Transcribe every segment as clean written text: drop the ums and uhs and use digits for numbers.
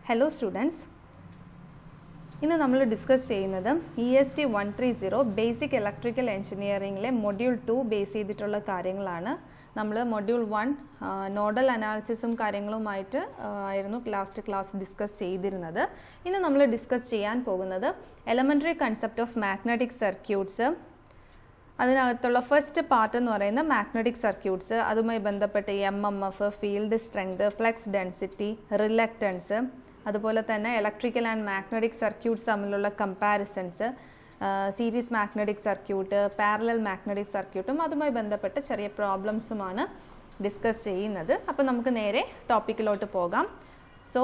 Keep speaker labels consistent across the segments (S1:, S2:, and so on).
S1: Hello students. ഇന്ന് നമ്മൾ discuss ചെയ്യുന്നത് EST 130 ബേസിക് ഇലക്ട്രിക്കൽ എഞ്ചിനീയറിംഗിലെ മൊഡ്യൂൾ 2 ബേസ് ചെയ്തിട്ടുള്ള കാര്യങ്ങളാണ്. നമ്മൾ മൊഡ്യൂൾ 1 നോഡൽ അനാലിസിസും കാര്യങ്ങളുമായിട്ട് ആയിരുന്നു ലാസ്റ്റ് ക്ലാസ് ഡിസ്കസ് ചെയ്തിരുന്നത്. ഇന്ന് നമ്മൾ ഡിസ്കസ് ചെയ്യാൻ പോകുന്നത് elementary concept of magnetic circuits. അതിനകത്തുള്ള ഫസ്റ്റ് പാർട്ട് എന്ന് പറയുന്നത് മാഗ്നറ്റിക് സർക്യൂട്ട്സ്, അതുമായി ബന്ധപ്പെട്ട് MMF, field strength, flux density, reluctance, അതുപോലെ തന്നെ ഇലക്ട്രിക്കൽ ആൻഡ് മാഗ്നറ്റിക് സർക്യൂട്ട്സ് തമ്മിലുള്ള comparisons, series magnetic circuit, parallel magnetic സർക്യൂട്ടും അതുമായി ബന്ധപ്പെട്ട ചെറിയ പ്രോബ്ലംസുമാണ് ഡിസ്കസ് ചെയ്യുന്നത്. അപ്പോൾ നമുക്ക് നേരെ ടോപ്പിക്കിലോട്ട് പോകാം. സോ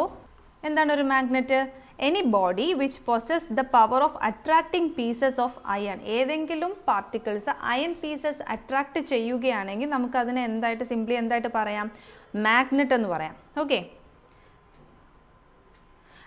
S1: എന്താണ് ഒരു magnet? Any body which possess the power of attracting pieces of iron. ഏതെങ്കിലും പാർട്ടിക്കിൾസ് അയൺ പീസസ് അട്രാക്ട് ചെയ്യുകയാണെങ്കിൽ നമുക്കതിനെ സിംപ്ലി എന്തായിട്ട് പറയാം? മാഗ്നറ്റ് എന്ന് പറയാം. Okay.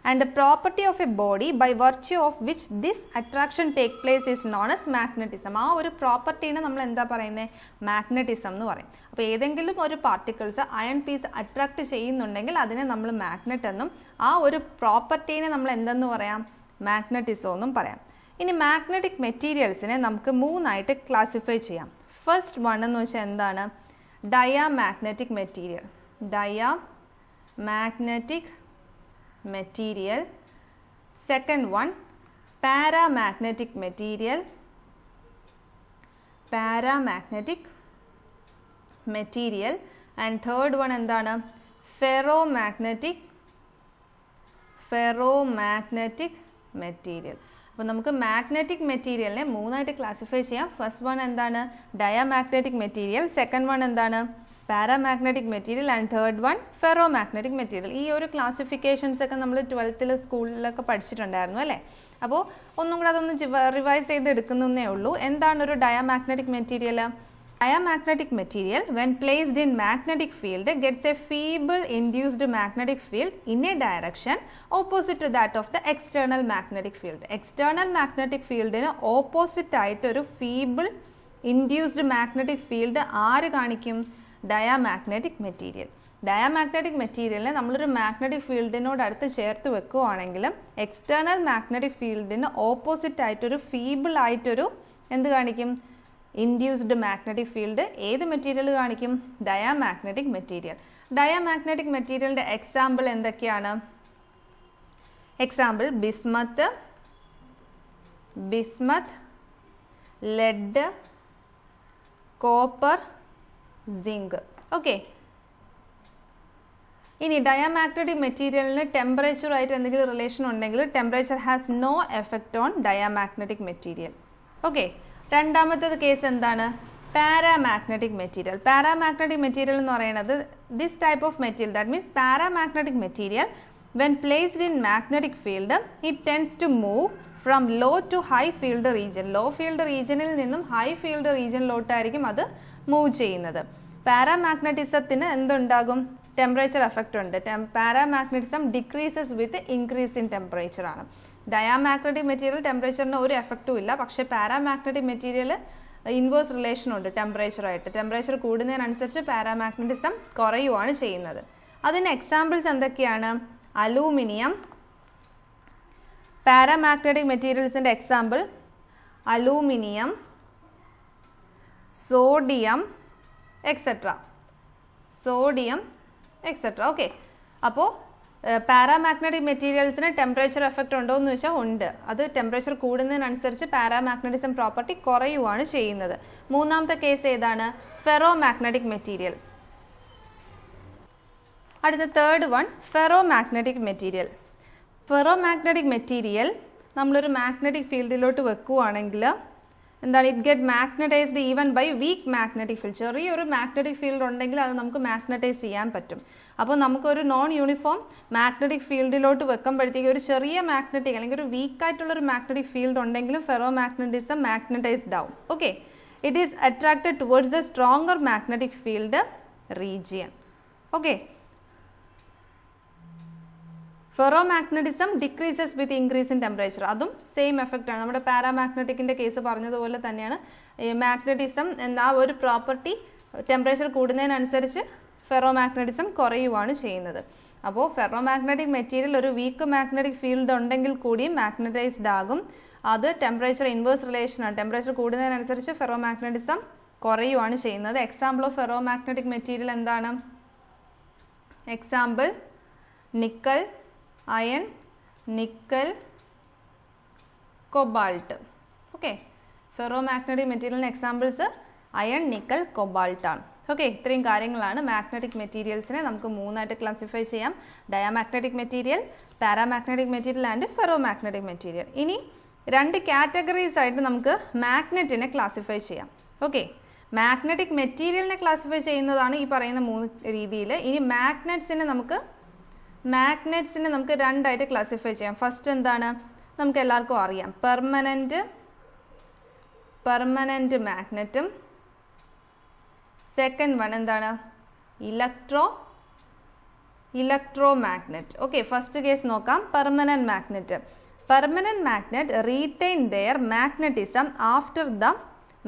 S1: And the property of a body by virtue of which this attraction take place is known as magnetism. ആ ഒരു പ്രോപ്പർട്ടീനെ നമ്മൾ എന്താ പറയുന്നത്? മാഗ്നറ്റിസം എന്ന് പറയും. അപ്പോൾ ഏതെങ്കിലും ഒരു പാർട്ടിക്കിൾസ് അയൺ പീസ് അട്രാക്ട് ചെയ്യുന്നുണ്ടെങ്കിൽ അതിനെ നമ്മൾ മാഗ്നറ്റ് എന്നും ആ ഒരു പ്രോപ്പർട്ടീനെ നമ്മൾ എന്തെന്ന് പറയാം? മാഗ്നറ്റിസം എന്നും പറയാം. ഇനി മാഗ്നറ്റിക് മെറ്റീരിയൽസിനെ നമുക്ക് മൂന്നായിട്ട് ക്ലാസിഫൈ ചെയ്യാം. ഫസ്റ്റ് വൺ എന്ന് വെച്ചാൽ എന്താണ്? Diamagnetic material. Diamagnetic material. Second one, paramagnetic material. Paramagnetic material. And third one endana? Ferromagnetic material. അപ്പോൾ നമുക്ക് മാഗ്നറ്റിക് മെറ്റീരിയലിനെ മൂന്നായിട്ട് ക്ലാസിഫൈ ചെയ്യാം. ഫസ്റ്റ് വൺ എന്താണ്? Diamagnetic material. സെക്കൻഡ് വൺ എന്താണ്? Paramagnetic material. And third one ferromagnetic material. ഈ ഒരു classifications ഒക്കെ നമ്മൾ 12th സ്കൂളിലൊക്കെ പഠിച്ചിട്ടുണ്ടായിരുന്നു അല്ലേ? അപ്പോൾ ഒന്നും കൂടെ അതൊന്ന് റിവൈസ് ചെയ്ത് എടുക്കുന്നേ ഉള്ളൂ. എന്താണ് ഒരു diamagnetic material? Diamagnetic material when placed in magnetic field gets a feeble induced magnetic field in a direction opposite to that of the external magnetic field. External magnetic fieldന് ഓപ്പോസിറ്റ് ആയിട്ട് ഒരു feeble induced magnetic field ആര് കാണിക്കും? Diamagnetic material. Diamagnetic മെറ്റീരിയലിനെ നമ്മളൊരു magnetic ഫീൽഡിനോട് അടുത്ത് ചേർത്ത് വെക്കുകയാണെങ്കിൽ എക്സ്റ്റേണൽ മാഗ്നറ്റിക് ഫീൽഡിന് ഓപ്പോസിറ്റ് ആയിട്ടൊരു ഫീബിൾ ആയിട്ടൊരു എന്ത് കാണിക്കും? Induced magnetic field. ഏത് മെറ്റീരിയൽ കാണിക്കും? Diamagnetic material. ഡയാമാഗ്നറ്റിക് മെറ്റീരിയലിന്റെ എക്സാമ്പിൾ എന്തൊക്കെയാണ്? Example bismuth, lead, copper, zinc. Okay. ഇനി ഡയാമാഗ്നറ്റിക് മെറ്റീരിയലിന് ടെമ്പറേച്ചറുമായിട്ട് എന്തെങ്കിലും റിലേഷൻ ഉണ്ടെങ്കിൽ temperature has no effect on diamagnetic material. Okay. രണ്ടാമത്തേത് കേസ് എന്താണ്? Paramagnetic material. പാരാമാഗ്നറ്റിക് മെറ്റീരിയൽ എന്ന് പറയുന്നത് this type of material, that means paramagnetic material when placed in magnetic field it tends to move from low to high field region. Low field റീജിയനിൽ നിന്നും high field റീജിയനിലോട്ടായിരിക്കും അത് move ചെയ്യുന്നത്. പാരാമാഗ്നറ്റിസത്തിന് എന്തുണ്ടാകും? Temperature effect ഉണ്ട്. Paramagnetism decreases with increase in temperature ആണ്. Diamagnetic material ടെമ്പറേച്ചറിന് ഒരു എഫക്റ്റും ഇല്ല. പക്ഷേ പാരാമാഗ്നറ്റിക് മെറ്റീരിയൽ ഇൻവേഴ്സ് റിലേഷൻ ഉണ്ട് ടെമ്പറേച്ചറായിട്ട്. ടെമ്പറേച്ചർ കൂടുന്നതിനനുസരിച്ച് പാരാമാഗ്നറ്റിസം കുറയുവാണ് ചെയ്യുന്നത്. അതിന് എക്സാമ്പിൾസ് എന്തൊക്കെയാണ്? അലൂമിനിയം. പാരാമാഗ്നറ്റിക് മെറ്റീരിയൽസിൻ്റെ example aluminium, sodium etcetera. Okay. അപ്പോൾ പാരാമാഗ്നറ്റിക് മെറ്റീരിയൽസിന് ടെമ്പറേച്ചർ എഫക്റ്റ് ഉണ്ടോ എന്ന് ചോദിച്ചാൽ ഉണ്ട്. അത് ടെമ്പറേച്ചർ കൂടുന്നതിനനുസരിച്ച് പാരാമാഗ്നറ്റിസം പ്രോപ്പർട്ടി കുറയുവാണ് ചെയ്യുന്നത്. മൂന്നാമത്തെ കേസ് ഏതാണ്? Ferromagnetic material. അടുത്ത third one ferromagnetic material. Ferromagnetic material നമ്മളൊരു മാഗ്നറ്റിക് ഫീൽഡിലോട്ട് വെക്കുകയാണെങ്കിൽ എന്താണ്? It get magnetized even by weak magnetic field. ചെറിയൊരു മാഗ്നറ്റിക് ഫീൽഡ് ഉണ്ടെങ്കിൽ അത് നമുക്ക് മാഗ്നറ്റൈസ് ചെയ്യാൻ പറ്റും. അപ്പോൾ നമുക്കൊരു നോൺ യൂണിഫോം മാഗ്നറ്റിക് ഫീൽഡിലോട്ട് വെക്കുമ്പോഴത്തേക്ക് ഒരു ചെറിയ മാഗ്നറ്റിക് അല്ലെങ്കിൽ ഒരു വീക്കായിട്ടുള്ളൊരു മാഗ്നറ്റിക് ഫീൽഡ് ഉണ്ടെങ്കിലും ഫെറോമാഗ്നറ്റിസം മാഗ്നറ്റൈസ്ഡ് ആവും. Okay. It is attracted towards a stronger magnetic field region. Okay. Ferromagnetism decreases with increase in temperature. അതും സെയിം എഫക്റ്റ് ആണ്. നമ്മുടെ പാരാമാഗ്നറ്റിക്കിൻ്റെ കേസ് പറഞ്ഞതുപോലെ തന്നെയാണ് മാഗ്നറ്റിസം എന്ന ആ ഒരു പ്രോപ്പർട്ടി ടെമ്പറേച്ചർ കൂടുന്നതിനനുസരിച്ച് ഫെറോമാഗ്നറ്റിസം കുറയുവാണ് ചെയ്യുന്നത്. അപ്പോൾ ഫെറോമാഗ്നറ്റിക് മെറ്റീരിയൽ ഒരു വീക്ക് മാഗ്നറ്റിക് ഫീൽഡ് ഉണ്ടെങ്കിൽ കൂടി മാഗ്നറ്റൈസ്ഡ് ആകും. അത് ടെമ്പറേച്ചർ ഇൻവേഴ്സ് റിലേഷൻ ആണ്. ടെമ്പറേച്ചർ കൂടുന്നതിനനുസരിച്ച് ഫെറോമാഗ്നറ്റിസം കുറയുവാണ് ചെയ്യുന്നത്. എക്സാമ്പിൾ ഓഫ് ഫെറോമാഗ്നറ്റിക് മെറ്റീരിയൽ എന്താണ്? Example nickel, iron, nickel, cobalt. Okay, ferromagnetic മെറ്റീരിയലിന് എക്സാമ്പിൾസ് അയൺ, നിക്കൽ, കൊബാൾട്ട് ആണ്. ഓക്കെ, ഇത്രയും കാര്യങ്ങളാണ് മാഗ്നറ്റിക് മെറ്റീരിയൽസിനെ നമുക്ക് മൂന്നായിട്ട് ക്ലാസിഫൈ ചെയ്യാം. Diamagnetic material, paramagnetic material and ferromagnetic material. ഇനി രണ്ട് കാറ്റഗറീസ് ആയിട്ട് നമുക്ക് മാഗ്നറ്റിനെ ക്ലാസിഫൈ ചെയ്യാം. ഓക്കെ, മാഗ്നറ്റിക് മെറ്റീരിയലിനെ ക്ലാസിഫൈ ചെയ്യുന്നതാണ് ഈ പറയുന്ന മൂന്ന് രീതിയിൽ. ഇനി മാഗ്നറ്റ്സിനെ നമുക്ക് രണ്ടായിട്ട് ക്ലാസിഫൈ ചെയ്യാം. ഫസ്റ്റ് എന്താണ്? നമുക്ക് എല്ലാവർക്കും അറിയാം, പെർമനന്റ് മാഗ്നറ്റും സെക്കൻഡ് വൺ എന്താണ്? Electromagnet. Okay, first case നോക്കാം. Permanent magnet retain their magnetism after the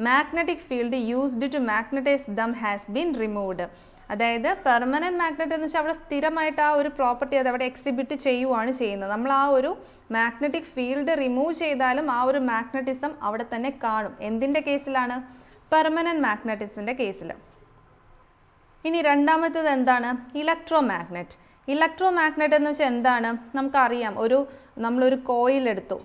S1: magnetic field used to magnetize them has been removed. അതായത് പെർമനന്റ് മാഗ്നറ്റ് എന്ന് വെച്ചാൽ അവിടെ സ്ഥിരമായിട്ട് ആ ഒരു പ്രോപ്പർട്ടി അത് അവിടെ എക്സിബിറ്റ് ചെയ്യുവാണ് ചെയ്യുന്നത്. നമ്മൾ ആ ഒരു മാഗ്നറ്റിക് ഫീൽഡ് റിമൂവ് ചെയ്താലും ആ ഒരു മാഗ്നറ്റിസം അവിടെ തന്നെ കാണും. എന്തിൻ്റെ കേസിലാണ്? പെർമനന്റ് മാഗ്നറ്റിക്സിൻ്റെ കേസിൽ. ഇനി രണ്ടാമത്തേത് എന്താണ്? ഇലക്ട്രോ മാഗ്നറ്റ് എന്ന് വെച്ചാൽ എന്താണ്? നമുക്കറിയാം, നമ്മളൊരു കോയിൽ എടുത്തു.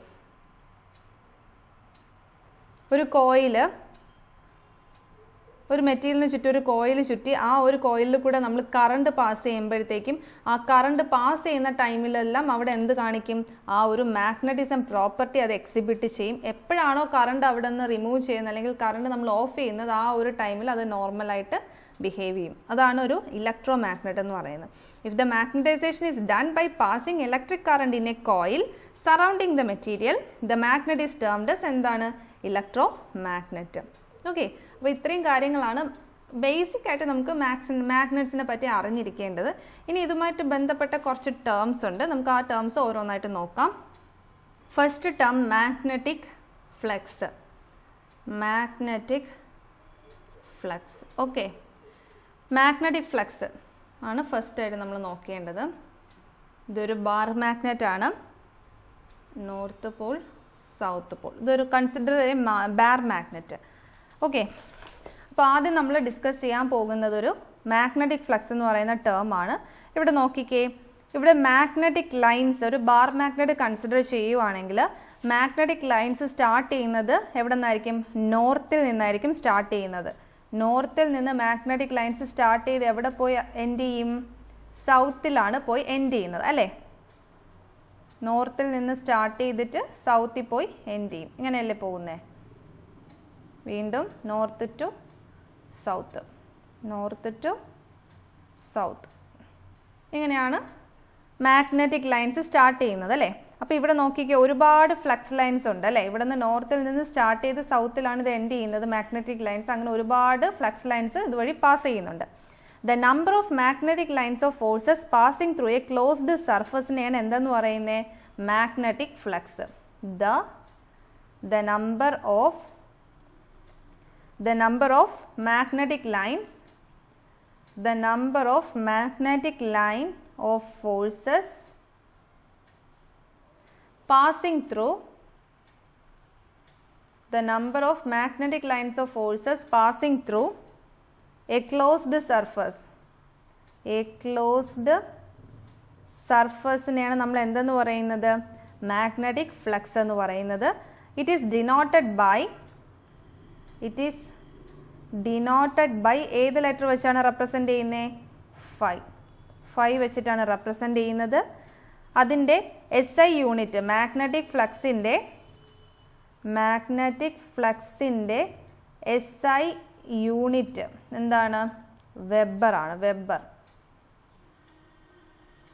S1: ഒരു മെറ്റീരിയലിന് ചുറ്റും ഒരു കോയിൽ ചുറ്റി ആ ഒരു കോയിലിൽ കൂടെ നമ്മൾ കറണ്ട് പാസ് ചെയ്യുമ്പോഴത്തേക്കും ആ കറണ്ട് പാസ് ചെയ്യുന്ന ടൈമിലെല്ലാം അവിടെ എന്ത് കാണിക്കും? ആ ഒരു മാഗ്നറ്റിസം പ്രോപ്പർട്ടി അത് എക്സിബിറ്റ് ചെയ്യും. എപ്പോഴാണോ കറണ്ട് അവിടെ നിന്ന് റിമൂവ് ചെയ്യുന്നത് അല്ലെങ്കിൽ കറണ്ട് നമ്മൾ ഓഫ് ചെയ്യുന്നത് ആ ഒരു ടൈമിൽ അത് നോർമലായിട്ട് ബിഹേവ് ചെയ്യും. അതാണ് ഒരു ഇലക്ട്രോ മാഗ്നറ്റ് എന്ന് പറയുന്നത്. If the magnetisation is done by passing electric current in a coil surrounding the material, the magnet is termed as എന്താണ്? Electromagnet. ഓക്കെ, അപ്പോൾ ഇത്രയും കാര്യങ്ങളാണ് ബേസിക് ആയിട്ട് നമുക്ക് മാഗ്നറ്റ്സിനെ പറ്റി അറിഞ്ഞിരിക്കേണ്ടത്. ഇനി ഇതുമായിട്ട് ബന്ധപ്പെട്ട കുറച്ച് ടേംസ് ഉണ്ട്. നമുക്ക് ആ ടേംസ് ഓരോന്നായിട്ട് നോക്കാം. First term magnetic flux. Okay, magnetic flux ആണ് ഫസ്റ്റ് ആയിട്ട് നമ്മൾ നോക്കേണ്ടത്. ഇതൊരു ബാർ മാഗ്നറ്റ് ആണ്. North Paul, south Paul. ഇതൊരു കൺസിഡർ ബാർ മാഗ്നറ്റ്. ഓക്കെ, അപ്പോൾ ആദ്യം നമ്മൾ ഡിസ്കസ് ചെയ്യാൻ പോകുന്നത് ഒരു മാഗ്നറ്റിക് ഫ്ലക്സ് എന്ന് പറയുന്ന ടേം ആണ്. ഇവിടെ നോക്കിക്കേ, ഇവിടെ മാഗ്നറ്റിക് ലൈൻസ്, ഒരു ബാർ മാഗ്നറ്റ് കൺസിഡർ ചെയ്യുവാണെങ്കിൽ മാഗ്നറ്റിക് ലൈൻസ് സ്റ്റാർട്ട് ചെയ്യുന്നത് എവിടെ നിന്നായിരിക്കും? നോർത്തിൽ നിന്നായിരിക്കും സ്റ്റാർട്ട് ചെയ്യുന്നത്. നോർത്തിൽ നിന്ന് മാഗ്നറ്റിക് ലൈൻസ് സ്റ്റാർട്ട് ചെയ്ത് എവിടെ പോയി എൻഡ് ചെയ്യും? സൗത്തിലാണ് പോയി എൻഡ് ചെയ്യുന്നത് അല്ലേ? നോർത്തിൽ നിന്ന് സ്റ്റാർട്ട് ചെയ്തിട്ട് സൗത്തിൽ പോയി എൻഡ് ചെയ്യും. ഇങ്ങനെയല്ലേ പോകുന്നേ? വീണ്ടും നോർത്ത് ടു സൗത്ത്, ഇങ്ങനെയാണ് മാഗ്നറ്റിക് ലൈൻസ് സ്റ്റാർട്ട് ചെയ്യുന്നത് അല്ലേ? അപ്പോൾ ഇവിടെ നോക്കിക്കേ, ഒരുപാട് ഫ്ലക്സ് ലൈൻസ് ഉണ്ട് അല്ലേ? ഇവിടെ നിന്ന് നോർത്തിൽ നിന്ന് സ്റ്റാർട്ട് ചെയ്ത് സൗത്തിലാണ് ഇത് എൻഡ് ചെയ്യുന്നത് മാഗ്നറ്റിക് ലൈൻസ്. അങ്ങനെ ഒരുപാട് ഫ്ലക്സ് ലൈൻസ് ഇതുവഴി പാസ് ചെയ്യുന്നുണ്ട്. The number of magnetic lines of forces passing through a closed സർഫസിനെയാണ് എന്തെന്ന് പറയുന്നത്? Magnetic flux. The number of magnetic lines, the number of magnetic line of forces passing through, the number of magnetic lines of forces passing through a closed surface. A closed surface നെയാണ് നമ്മൾ എന്തെന്ന് പറയുന്നത്? Magnetic flux എന്ന് പറയുന്നത്. It is denoted by ഏത് letter വെച്ചാണ് represent ചെയ്യുന്നത്? Five വെച്ചിട്ടാണ് റെപ്രസെൻ്റ് ചെയ്യുന്നത്. അതിൻ്റെ SI യൂണിറ്റ്, മാഗ്നറ്റിക് ഫ്ലക്സിൻ്റെ SI യൂണിറ്റ് എന്താണ്? വെബർ ആണ്.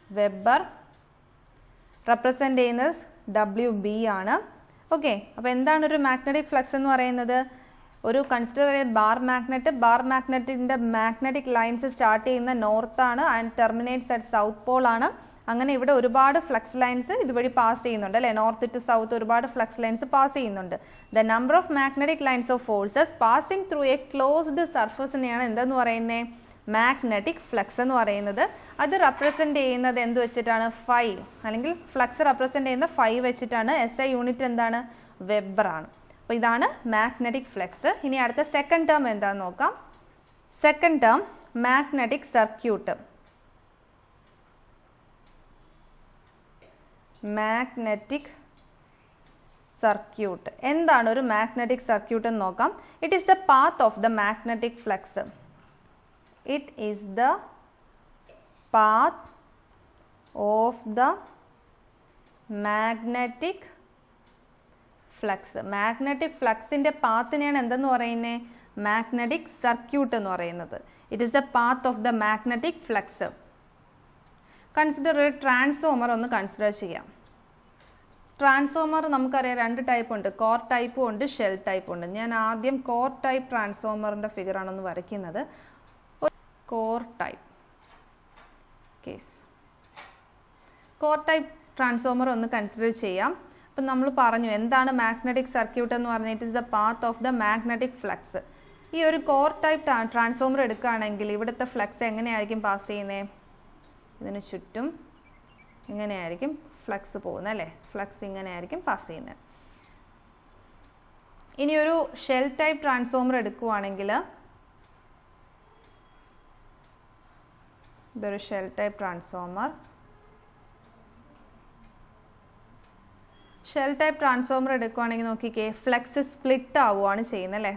S1: വെബർ റെപ്രസെൻ്റ് ചെയ്യുന്നത് WB ആണ്. ഓക്കെ, അപ്പോൾ എന്താണ് ഒരു മാഗ്നറ്റിക് ഫ്ലക്സ് എന്ന് പറയുന്നത്? ഒരു കൺസിഡർ ബാർ മാഗ്നറ്റിൻ്റെ മാഗ്നറ്റിക് ലൈൻസ് സ്റ്റാർട്ട് ചെയ്യുന്ന നോർത്താണ് and terminates at south pole ആണ്. അങ്ങനെ ഇവിടെ ഒരുപാട് ഫ്ലക്സ് ലൈൻസ് ഇതുവഴി പാസ് ചെയ്യുന്നുണ്ട് അല്ലേ? നോർത്ത് ടു സൗത്ത് ഒരുപാട് ഫ്ലക്സ് ലൈൻസ് പാസ് ചെയ്യുന്നുണ്ട്. The number of magnetic lines of forces passing through a closed സർഫസിനെയാണ് എന്തെന്ന് പറയുന്നത്? മാഗ്നറ്റിക് ഫ്ലക്സ് എന്ന് പറയുന്നത്. അത് റെപ്രസെൻറ്റ് ചെയ്യുന്നത് എന്ത് വെച്ചിട്ടാണ്? ഫൈ, അല്ലെങ്കിൽ ഫ്ലക്സ് റെപ്രസെൻറ്റ് ചെയ്യുന്ന ഫൈ വെച്ചിട്ടാണ്. SI യൂണിറ്റ് എന്താണ്? വെബറാണ്. അപ്പോൾ ഇതാണ് മാഗ്നറ്റിക് ഫ്ലക്സ്. ഇനി അടുത്ത സെക്കൻഡ് ടേം എന്താണെന്ന് നോക്കാം. Second term magnetic circuit. Magnetic circuit എന്താണ്? ഒരു മാഗ്നറ്റിക് സർക്യൂട്ട് എന്ന് നോക്കാം. It is the path of the magnetic flux. It is the path of the magnetic flux. Magnetic flux ന്റെ പാത്തിനെയാണ് എന്തെന്ന് പറയുന്നത്? മാഗ്നറ്റിക് സർക്യൂട്ട് എന്ന് പറയുന്നത്. It is the path of the magnetic flux. Consider ഒരു transformer ഒന്ന് consider ചെയ്യാം. Transformer നമുക്കറിയാം രണ്ട് ടൈപ്പ് ഉണ്ട്, കോർ ടൈപ്പും ഉണ്ട്, ഷെൽ ടൈപ്പും ഉണ്ട്. ഞാൻ ആദ്യം കോർ ടൈപ്പ് ട്രാൻസ്ഫോമറിൻ്റെ ഫിഗറാണൊന്ന് വരയ്ക്കുന്നത്. Core type case, core type transformer ഒന്ന് കൺസിഡർ ചെയ്യാം. അപ്പം നമ്മൾ പറഞ്ഞു എന്താണ് മാഗ്നറ്റിക് സർക്യൂട്ട് എന്ന് പറഞ്ഞാൽ it is the path of the magnetic flux. ഈ ഒരു കോർ ടൈപ്പ് ട്രാൻസ്ഫോമർ എടുക്കുകയാണെങ്കിൽ ഇവിടുത്തെ ഫ്ലക്സ് എങ്ങനെയായിരിക്കും പാസ് ചെയ്യുന്നത്? ഇതിന് ചുറ്റും ഇങ്ങനെയായിരിക്കും ഫ്ലക്സ് പോകുന്നത് അല്ലേ? ഫ്ലക്സ് ഇങ്ങനെയായിരിക്കും പാസ് ചെയ്യുന്നത്. ഇനി ഒരു ഷെൽ ടൈപ്പ് ട്രാൻസ്ഫോമർ എടുക്കുകയാണെങ്കിൽ ഇതൊരു shell type transformer. Shell type transformer എടുക്കുകയാണെങ്കിൽ നോക്കിക്കേ, ഫ്ലക്സ് സ്പ്ലിറ്റ് ആവുകയാണ് ചെയ്യുന്നത് അല്ലേ?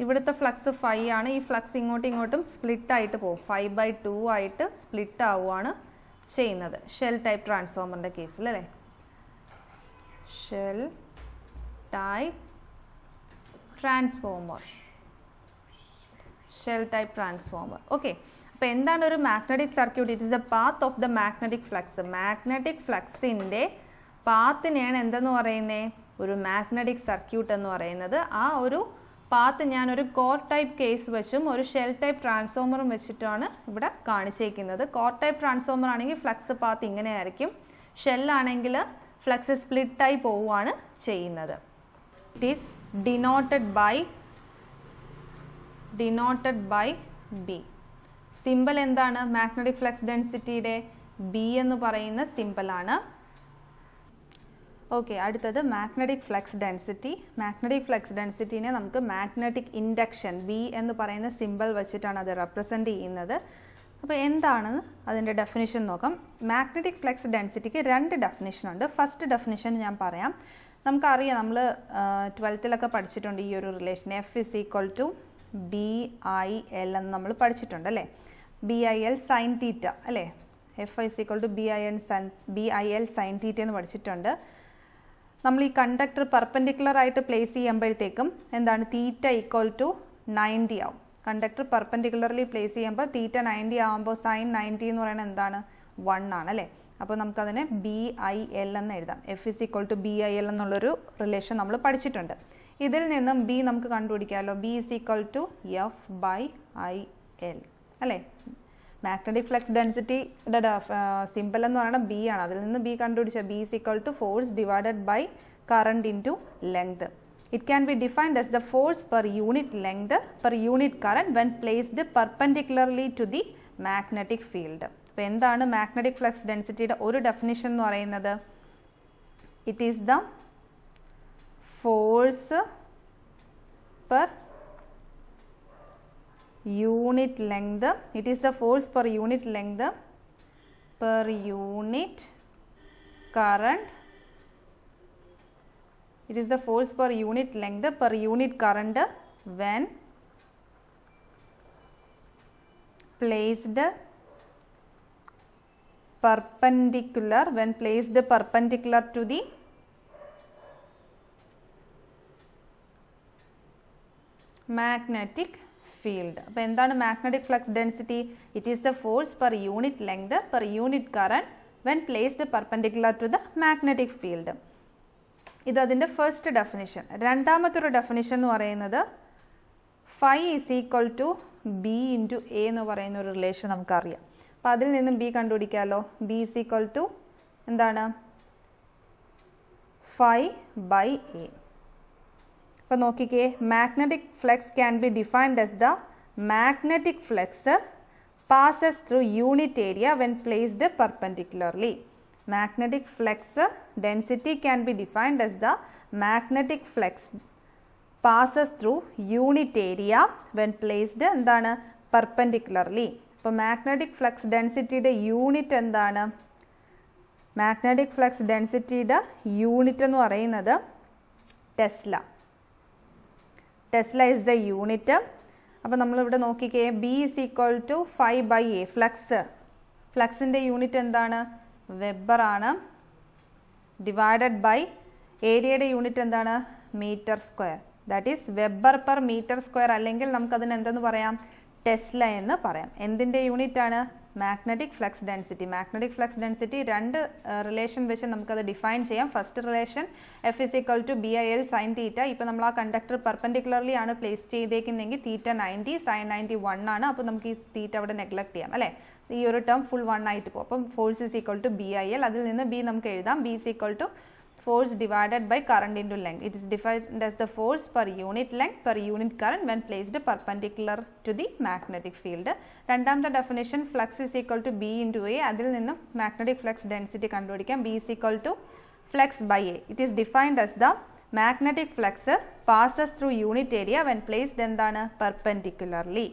S1: ഇവിടുത്തെ ഫ്ലക്സ് ഫൈ ആണ്. ഈ ഫ്ലക്സ് ഇങ്ങോട്ടും ഇങ്ങോട്ടും സ്പ്ലിറ്റ് ആയിട്ട് പോകും. 5/2 ആയിട്ട് സ്പ്ലിറ്റ് ആവുകയാണ് ചെയ്യുന്നത് ഷെൽ ടൈപ്പ് ട്രാൻസ്ഫോമറിൻ്റെ കേസിൽ അല്ലേ? Shell type transformer, shell type transformer. Okay, അപ്പോൾ എന്താണ് ഒരു magnetic circuit? It is a path of the magnetic flux. Magnetic ഫ്ലക്സിൻ്റെ പാത്തിനെയാണ് എന്തെന്ന് പറയുന്നത്? ഒരു മാഗ്നറ്റിക് സർക്യൂട്ട് എന്ന് പറയുന്നത്. ആ ഒരു പാത്ത് ഞാനൊരു കോർ ടൈപ്പ് കേസ് വെച്ചും ഒരു ഷെൽ ടൈപ്പ് ട്രാൻസ്ഫോമറും വെച്ചിട്ടാണ് ഇവിടെ കാണിച്ചേക്കുന്നത്. കോർ ടൈപ്പ് ട്രാൻസ്ഫോമർ ആണെങ്കിൽ ഫ്ലക്സ് പാത്ത് ഇങ്ങനെയായിരിക്കും, ഷെല്ലാണെങ്കിൽ ഫ്ലക്സ് സ്പ്ലിറ്റായി പോവുകയാണ് ചെയ്യുന്നത്. It is denoted by B. Symbol എന്താണ്? മാഗ്നറ്റിക് ഫ്ലക്സ് ഡെൻസിറ്റിയുടെ ബി എന്ന് പറയുന്ന സിമ്പലാണ്. ഓക്കെ, അടുത്തത് magnetic flux density. Magnetic flux ഡെൻസിറ്റിനെ നമുക്ക് മാഗ്നറ്റിക് ഇൻഡക്ഷൻ ബി എന്ന് പറയുന്ന സിമ്പൽ വെച്ചിട്ടാണ് അത് റെപ്രസെൻറ്റ് ചെയ്യുന്നത്. അപ്പോൾ എന്താണ് അതിൻ്റെ ഡെഫിനിഷൻ നോക്കാം. മാഗ്നറ്റിക് ഫ്ലക്സ് ഡെൻസിറ്റിക്ക് രണ്ട് ഡെഫിനിഷനുണ്ട്. ഫസ്റ്റ് ഡെഫിനിഷൻ ഞാൻ പറയാം. നമുക്കറിയാം, നമ്മൾ 12th പഠിച്ചിട്ടുണ്ട് ഈ ഒരു റിലേഷൻ. F = BIL എന്ന് നമ്മൾ പഠിച്ചിട്ടുണ്ട് അല്ലേ? BIL സൈൻ തീറ്റ അല്ലേ? F = BIL സൈൻ തീറ്റ എന്ന് പഠിച്ചിട്ടുണ്ട്. നമ്മൾ ഈ കണ്ടക്ടർ പെർപെൻഡിക്കുലർ ആയിട്ട് പ്ലേസ് ചെയ്യുമ്പോഴത്തേക്കും എന്താണ്? തീറ്റ = 90 ആവും. കണ്ടക്ടർ പെർപെൻഡിക്കുലർലി പ്ലേസ് ചെയ്യുമ്പോൾ തീറ്റ 90 ആകുമ്പോൾ സൈൻ 90 എന്ന് പറയുന്നത് എന്താണ്? 1 ആണ് അല്ലേ? അപ്പോൾ നമുക്കതിനെ BIL എന്ന് എഴുതാം. F = BIL എന്നുള്ളൊരു റിലേഷൻ നമ്മൾ പഠിച്ചിട്ടുണ്ട്. ഇതിൽ നിന്നും ബി നമുക്ക് കണ്ടുപിടിക്കാമല്ലോ. B = F/IL അല്ലേ? മാഗ്നറ്റിക് ഫ്ലക്സ് ഡെൻസിറ്റിയുടെ സിമ്പൽ എന്ന് പറയുന്നത് ബി ആണ്. അതിൽ നിന്ന് ബി കണ്ടുപിടിച്ച B = force divided by current into length. It can be defined as the force per unit length per unit current when placed perpendicularly to the magnetic field. അപ്പോൾ എന്താണ് magnetic flux ഡെൻസിറ്റിയുടെ ഒരു definition എന്ന് പറയുന്നത്? It is the force per unit length. It is the force per unit length per unit current. It is the force per unit length per unit current when placed perpendicular to the magnetic field. അപ്പോൾ എന്താണ് magnetic flux density? It is the force per unit length per unit current when placed perpendicular to the magnetic field. ഇത് അതിൻ്റെ first definition. രണ്ടാമത്തെ definition എന്ന് പറയുന്നത് φ = B × A എന്ന് പറയുന്ന ഒരു റിലേഷൻ നമുക്കറിയാം. അപ്പോൾ അതിൽ നിന്നും ബി കണ്ടുപിടിക്കാമല്ലോ. B = എന്താണ്? φ/A. അപ്പോൾ നോക്കിക്കേ, magnetic flux can be defined as the magnetic flux passes through unit area when placed perpendicularly. Magnetic flux density can be defined as the magnetic flux passes through unit area when placed എന്താണ് perpendicularly. അപ്പോൾ magnetic flux ഡെൻസിറ്റിയുടെ unit എന്താണ്? Magnetic flux ഡെൻസിറ്റിയുടെ unit എന്ന് പറയുന്നത് tesla. Tesla is the unit. അപ്പോൾ നമ്മളിവിടെ നോക്കിക്കേ, B is equal to 5/A. ഫ്ലക്സിൻ്റെ യൂണിറ്റ് എന്താണ്? വെബർ ആണ്. ഡിവൈഡഡ് ബൈ ഏരിയയുടെ യൂണിറ്റ് എന്താണ്? Metre square. That is weber per metre square, അല്ലെങ്കിൽ നമുക്കതിന് എന്തെന്ന് പറയാം? ടെസ്ല എന്ന് പറയാം. എന്തിൻ്റെ യൂണിറ്റ് ആണ്? Magnetic flux density. Magnetic flux density രണ്ട് റിലേഷൻ വെച്ച് നമുക്കത് ഡിഫൈൻ ചെയ്യാം. First relation F is equal to BIL sine theta. ഇപ്പോൾ നമ്മൾ ആ കണ്ടക്ടർ പെർപെൻഡിക്കുലർലി ആണ് പ്ലേസ് ചെയ്തേക്കുന്നെങ്കിൽ തീറ്റ 90 സൈൻ 91 ആണ്. അപ്പോൾ നമുക്ക് ഈ തീറ്റ അവിടെ നെഗ്ലക്ട് ചെയ്യാം അല്ലേ? ഈ ഒരു ടേം ഫുൾ 1 ആയിട്ട് പോകും. അപ്പം force is equal to BIL. അതിൽ നിന്ന് ബി നമുക്ക് എഴുതാം. B is equal to force divided by current into length. It is defined as the force per unit length per unit current when placed perpendicular to the magnetic field. രണ്ടാമത്തെ definition flux is equal to B into A. അതിൽ നിന്ന് magnetic flux density കണ്ടുപിടിക്കാം. B is equal to flux by A. It is defined as the magnetic flux passes through unit area when placed എന്താണ്? perpendicularly.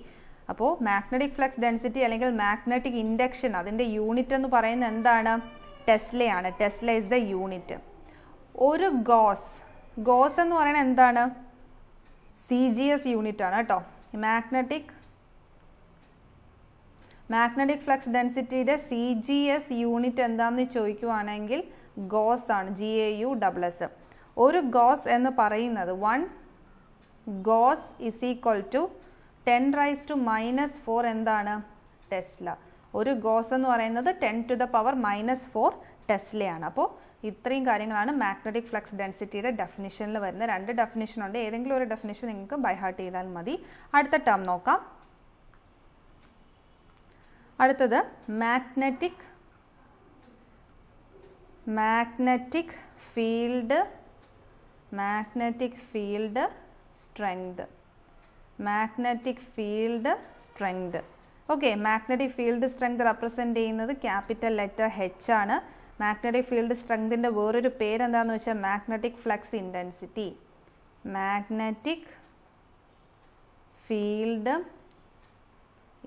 S1: അപ്പോൾ magnetic flux density അല്ലെങ്കിൽ magnetic induction അതിൻ്റെ unit എന്ന് പറയുന്നത് എന്താണ്? ടെസ്ലയാണ്. Tesla is the unit. ഒരു gauss എന്ന് പറയുന്നത് എന്താണ്? CGS യൂണിറ്റ് ആണ് കേട്ടോ. മാഗ്നറ്റിക് ഫ്ലക്സ് ഡെൻസിറ്റിയുടെ CGS യൂണിറ്റ് എന്താണെന്ന് ചോദിക്കുവാണെങ്കിൽ ഗോസ് ആണ്. GAUSS. ഒരു ഗോസ് എന്ന് പറയുന്നത് 1 ഗോസ് ഇസ് ഈക്വൽ ടു 10⁻⁻⁴ എന്താണ്? ടെസ്ല. ഒരു ഗോസ് എന്ന് പറയുന്നത് 10⁻⁻⁴ ടെസ്ലയാണ്. അപ്പോൾ ഇത്രയും കാര്യങ്ങളാണ് മാഗ്നറ്റിക് ഫ്ലക്സ് ഡെൻസിറ്റിയുടെ ഡെഫിനിഷനിൽ വരുന്ന. 2 ഡെഫിനിഷൻ ഉണ്ട്. ഏതെങ്കിലും ഒരു ഡെഫിനിഷൻ നിങ്ങൾക്ക് ബൈ ഹാർട്ട് ചെയ്താൽ മതി. അടുത്ത ടേം നോക്കാം. അടുത്തത് magnetic field strength. Okay, magnetic field strength represent ചെയ്യുന്നത് ക്യാപിറ്റൽ ലെറ്റർ H ആണ്. മാഗ്നറ്റിക് ഫീൽഡ് സ്ട്രെങ്തിൻ്റെ വേറൊരു പേരെന്താണെന്ന് വെച്ചാൽ magnetic flux intensity. Magnetic field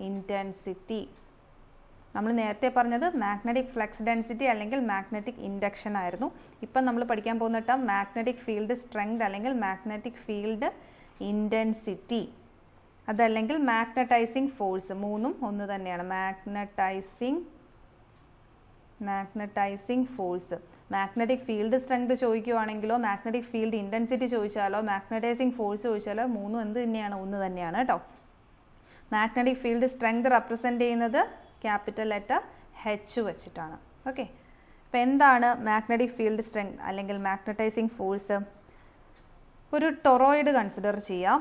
S1: intensity. നമ്മൾ നേരത്തെ പറഞ്ഞത് മാഗ്നറ്റിക് ഫ്ലക്സ് ഡെൻസിറ്റി അല്ലെങ്കിൽ മാഗ്നറ്റിക് ഇൻഡക്ഷൻ ആയിരുന്നു. ഇപ്പം നമ്മൾ പഠിക്കാൻ പോകുന്ന ടേം മാഗ്നറ്റിക് ഫീൽഡ് സ്ട്രെങ്ത് അല്ലെങ്കിൽ മാഗ്നറ്റിക് ഫീൽഡ് ഇൻറ്റൻസിറ്റി, അതല്ലെങ്കിൽ മാഗ്നറ്റൈസിങ് ഫോഴ്സ്. മൂന്നും ഒന്ന് തന്നെയാണ്. Magnetising force. Magnetic field strength ചോദിക്കുവാണെങ്കിലോ മാഗ്നറ്റിക് ഫീൽഡ് ഇൻറ്റൻസിറ്റി ചോദിച്ചാലോ മാഗ്നറ്റൈസിങ് ഫോഴ്സ് ചോദിച്ചാലോ മൂന്നും എന്ത് തന്നെയാണ്? ഒന്ന് തന്നെയാണ് കേട്ടോ. മാഗ്നറ്റിക് ഫീൽഡ് സ്ട്രെങ്ത് റെപ്രസെൻ്റ് ചെയ്യുന്നത് ക്യാപിറ്റൽ ലെറ്റർ H വെച്ചിട്ടാണ്. ഓക്കെ, അപ്പോൾ എന്താണ് മാഗ്നറ്റിക് ഫീൽഡ് സ്ട്രെങ്ത് അല്ലെങ്കിൽ മാഗ്നറ്റൈസിങ് ഫോഴ്സ്? ഒരു ടൊറോയിഡ് കൺസിഡർ ചെയ്യാം.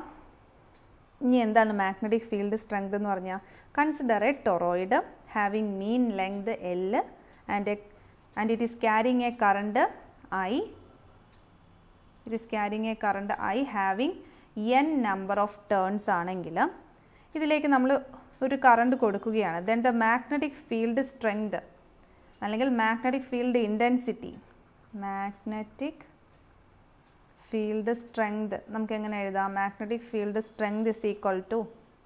S1: ഇനി എന്താണ് മാഗ്നറ്റിക് ഫീൽഡ് സ്ട്രെങ്ത് എന്ന് പറഞ്ഞാൽ? Consider A toroid having mean length L and it is carrying a current I. It is carrying a current I having n number of turns ആണെങ്കിൽ ഇതിലേക്ക് നമ്മൾ ഒരു കറണ്ട് കൊടുക്കുകയാണ്. then the magnetic field strength അല്ലെങ്കിൽ magnetic field intensity, magnetic field strength നമുക്ക് എങ്ങനെ എഴുതാം? magnetic field strength is equal to,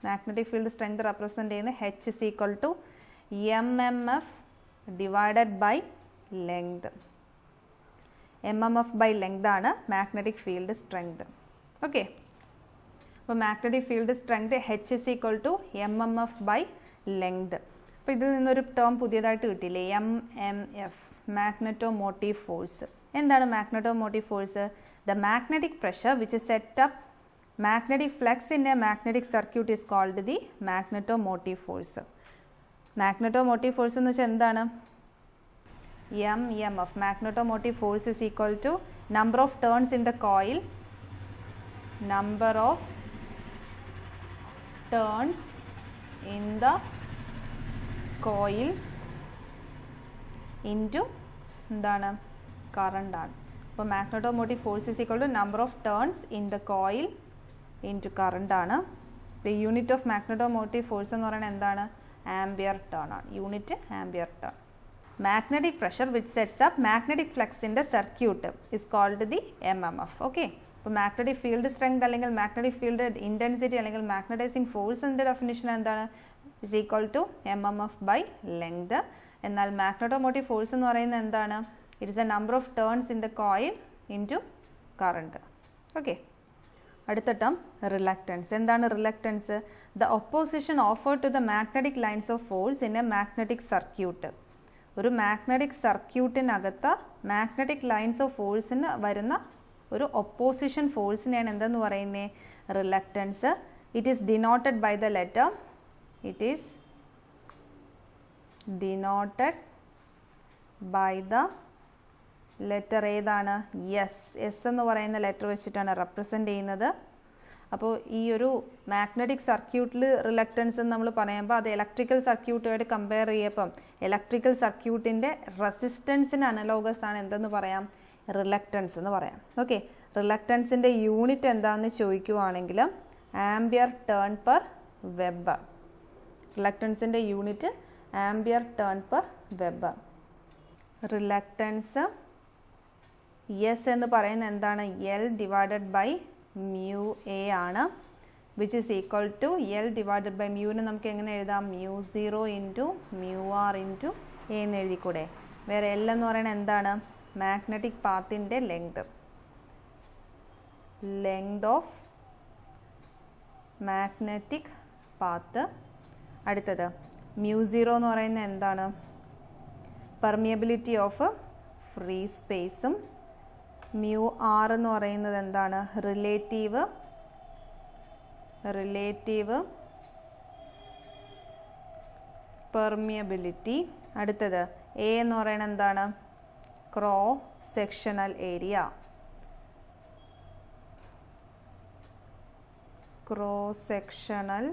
S1: magnetic field strength represent ചെയ്യുന്ന H is equal to mmf divided by length. mmf by length ആണ് magnetic field strength. Okay, അപ്പോൾ magnetic field strength H is equal to mmf by length. അപ്പോൾ ഇതിൽ നിന്നൊരു term പുതിയതായിട്ട് കിട്ടിയില്ലേ? MMF, magnetomotive force. എന്താണ് magnetomotive force? The magnetic pressure which is set up magnetic flux in a magnetic circuit is called the magnetomotive force. Magnetomotive force എന്ന് വെച്ചാൽ എന്താണ്? MMF. Magnetomotive force is equal to number of turns in the coil, number of turns in the coil into എന്താണ്? Current ആണ്. അപ്പോൾ magnetomotive force is equal to number of turns in the coil into current ആണ്. The unit of magnetomotive force എന്ന് പറയുന്നത് എന്താണ്? Ampere turn ആണ്. Unit ampere turn. Magnetic pressure which sets up magnetic ഫ്ലക്സിൻ്റെ circuit is called the MMF. Okay, അപ്പോൾ magnetic field strength അല്ലെങ്കിൽ magnetic field intensity അല്ലെങ്കിൽ magnetising ഫോഴ്സിൻ്റെ ഡെഫിനിഷൻ എന്താണ്? Is equal to MMF by length. എന്നാൽ magnetomotive force എന്ന് പറയുന്നത് എന്താണ്? It is a number of turns in the coil into current. Okay, അടുത്ത ടേം റിലക്റ്റൻസ്. എന്താണ് reluctance? The opposition offered to the magnetic lines of force in a magnetic circuit. ഒരു magnetic സർക്യൂട്ടിനകത്ത് magnetic lines of ഫോഴ്സിന് വരുന്ന ഒരു opposition ഫോഴ്സിനെയാണ് എന്തെന്ന് പറയുന്നത്? Reluctance. It is denoted by the letter. It is denoted by the letter ഏതാണ്? S എന്ന് പറയുന്ന ലെറ്റർ വെച്ചിട്ടാണ് റെപ്രസെൻ്റ് ചെയ്യുന്നത്. അപ്പോൾ ഈ ഒരു മാഗ്നറ്റിക് സർക്യൂട്ടിൽ റിലക്റ്റൻസ് എന്ന് നമ്മൾ പറയുമ്പോൾ അത് ഇലക്ട്രിക്കൽ സർക്യൂട്ടുമായിട്ട് കമ്പയർ ചെയ്യപ്പം ഇലക്ട്രിക്കൽ സർക്യൂട്ടിൻ്റെ റെസിസ്റ്റൻസിന് അനലോഗസ് ആണ് എന്തെന്ന് പറയാം? റിലക്റ്റൻസ് എന്ന് പറയാം. ഓക്കെ, റിലക്റ്റൻസിൻ്റെ യൂണിറ്റ് എന്താണെന്ന് ചോദിക്കുവാണെങ്കിൽ ആംബിയർ ടേൺ പെർ വെബർ. റിലക്റ്റൻസിൻ്റെ unit ampere turn per weber. Reluctance S എന്ന് പറയുന്നത് എന്താണ്? L divided by mu A ആണ്, which is equal to L divided by മ്യൂവിന് നമുക്ക് എങ്ങനെ എഴുതാം? μ0 ഇൻറ്റു μr ഇൻറ്റു എ എന്ന് എഴുതിക്കൂടെ? വേറെ L എന്ന് പറയുന്നത് എന്താണ്? മാഗ്നറ്റിക് പാത്തിൻ്റെ length. Length of magnetic path. അടുത്തത് μ0 എന്ന് പറയുന്നത് എന്താണ്? പെർമിയബിലിറ്റി ഓഫ് ഫ്രീ സ്പേസും. μr എന്ന് പറയുന്നത് എന്താണ്? Relative permeability. അടുത്തത് എ എന്ന് പറയുന്നത് എന്താണ്? Cross sectional area. Cross sectional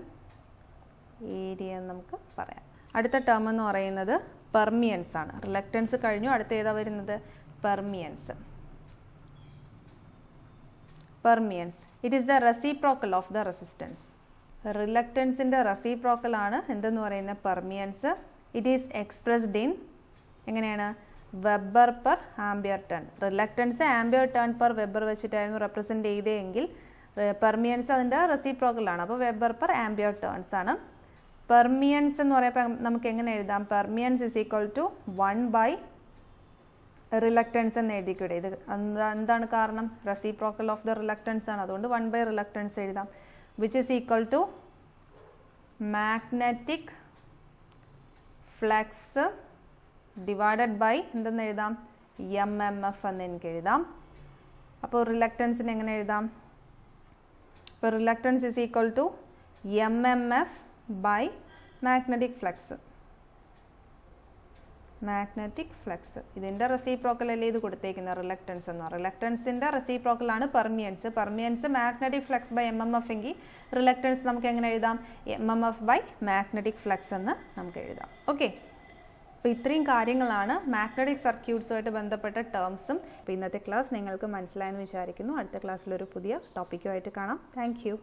S1: area എന്ന് നമുക്ക് പറയാം. അടുത്ത ടേം എന്ന് പറയുന്നത് പെർമിയൻസ് ആണ്. റിലക്റ്റൻസ് കഴിഞ്ഞു, അടുത്ത ഏതാ വരുന്നത്? Permeance. Permeance it is the reciprocal of the resistance. റിലക്റ്റൻസിൻ്റെ റെസിപ്രോക്കൽ ആണ് എന്തെന്ന് പറയുന്നത്? Permeance. It is expressed in എങ്ങനെയാണ്? Weber per ampere turn. Reluctance ampere turn per weber വെച്ചിട്ടായിരുന്നു റെപ്രസെൻ്റ് ചെയ്തതെങ്കിൽ പെർമിയൻസ് അതിൻ്റെ റെസിപ്രോക്കലാണ്. അപ്പോൾ വെബർ പെർ ആംബിയർ ടേൺസ് ആണ്. പെർമിയൻസ് എന്ന് പറയുമ്പോൾ നമുക്ക് എങ്ങനെ എഴുതാം? Permeance is equal to 1 by reluctance എന്ന് എഴുതിക്കൂടെ? ഇത് എന്താണ് കാരണം? റെസിപ്രോക്കൽ ഓഫ് ദ റിലക്റ്റൻസ് ആണ്, അതുകൊണ്ട് 1 ബൈ റിലക്റ്റൻസ് എഴുതാം. Which is equal to magnetic flux divided by എന്തെന്ന് എഴുതാം? MMF എന്ന് എനിക്ക് എഴുതാം. അപ്പോൾ റിലക്റ്റൻസിന് എങ്ങനെ എഴുതാം? അപ്പോൾ reluctance is equal to MMF by magnetic flux. Magnetic flux ഇതിൻ്റെ റെസിപ്രോക്കൽ അല്ലേ ഇത് കൊടുത്തേക്കുന്നത്? റിലക്റ്റൻസ് എന്ന് പറയും. റിലക്റ്റൻസിൻ്റെ റെസിപ്രോക്കലാണ് permeance. Permeance magnetic flux by MMF എങ്കിൽ റിലക്റ്റൻസ് നമുക്ക് എങ്ങനെ എഴുതാം? MMF ബൈ മാഗ്നറ്റിക് ഫ്ലക്സ് എന്ന് നമുക്ക് എഴുതാം. ഓക്കെ, അപ്പോൾ ഇത്രയും കാര്യങ്ങളാണ് മാഗ്നറ്റിക് സർക്യൂട്ട്സുമായിട്ട് ബന്ധപ്പെട്ട ടേംസും. അപ്പോൾ ഇന്നത്തെ ക്ലാസ് നിങ്ങൾക്ക് മനസ്സിലായെന്ന് വിചാരിക്കുന്നു. അടുത്ത ക്ലാസ്സിലൊരു പുതിയ ടോപ്പിക്കുമായിട്ട് കാണാം. Thank you.